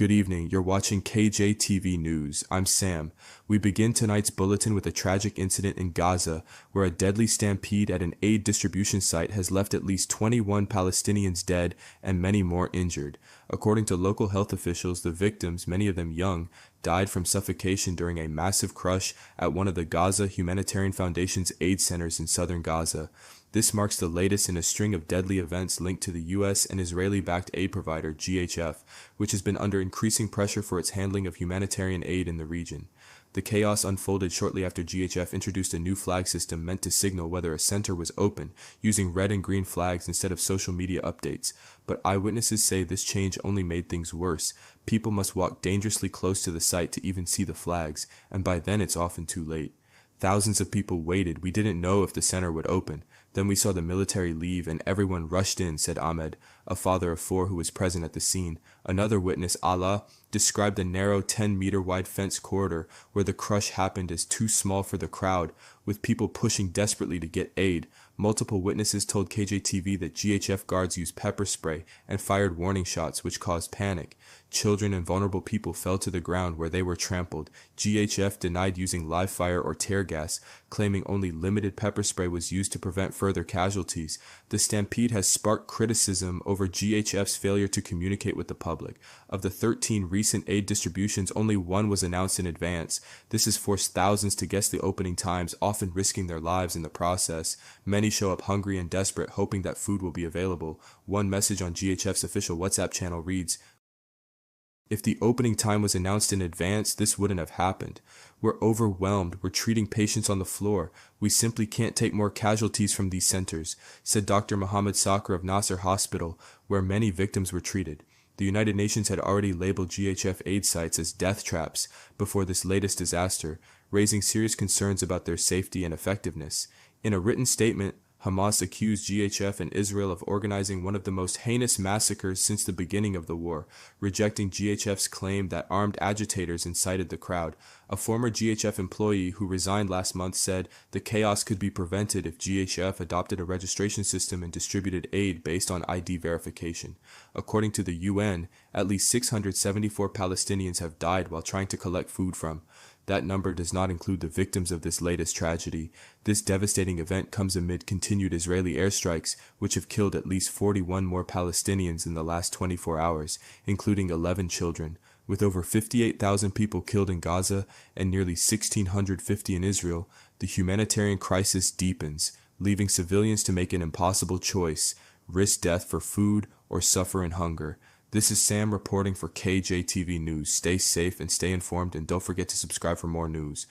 Good evening, you're watching KJTV News. I'm Sam. We begin tonight's bulletin with a tragic incident in Gaza, where a deadly stampede at an aid distribution site has left at least 21 Palestinians dead and many more injured. According to local health officials, the victims, many of them young, died from suffocation during a massive crush at one of the Gaza Humanitarian Foundation's aid centers in southern Gaza. This marks the latest in a string of deadly events linked to the U.S. and Israeli-backed aid provider GHF, which has been under increasing pressure for its handling of humanitarian aid in the region. The chaos unfolded shortly after GHF introduced a new flag system meant to signal whether a center was open, using red and green flags instead of social media updates. But eyewitnesses say this change only made things worse. People must walk dangerously close to the site to even see the flags, and by then it's often too late. Thousands of people waited. We didn't know if the center would open. Then we saw the military leave and everyone rushed in, said Ahmed, a father of 4 who was present at the scene. Another witness, Allah, described the narrow 10-meter-wide fence corridor where the crush happened as too small for the crowd, with people pushing desperately to get aid. Multiple witnesses told KJTV that GHF guards used pepper spray and fired warning shots, which caused panic. Children and vulnerable people fell to the ground where they were trampled. GHF denied using live fire or tear gas, claiming only limited pepper spray was used to prevent further casualties. The stampede has sparked criticism over GHF's failure to communicate with the public. Of the 13 recent aid distributions, only one was announced in advance. This has forced thousands to guess the opening times, often risking their lives in the process. Many show up hungry and desperate, hoping that food will be available. One message on GHF's official WhatsApp channel reads, "If the opening time was announced in advance, this wouldn't have happened. We're overwhelmed. We're treating patients on the floor. We simply can't take more casualties from these centers," said Dr. Mohammed Sakr of Nasser Hospital, where many victims were treated. The United Nations had already labeled GHF aid sites as death traps before this latest disaster, raising serious concerns about their safety and effectiveness. In a written statement, Hamas accused GHF and Israel of organizing one of the most heinous massacres since the beginning of the war, rejecting GHF's claim that armed agitators incited the crowd. A former GHF employee who resigned last month said the chaos could be prevented if GHF adopted a registration system and distributed aid based on ID verification. According to the UN, at least 674 Palestinians have died while trying to collect food from. That number does not include the victims of this latest tragedy. This devastating event comes amid continued Israeli airstrikes, which have killed at least 41 more Palestinians in the last 24 hours, including 11 children. With over 58,000 people killed in Gaza and nearly 1,650 in Israel, the humanitarian crisis deepens, leaving civilians to make an impossible choice: risk death for food or suffer in hunger. This is Sam reporting for KJTV News. Stay safe and stay informed, and don't forget to subscribe for more news.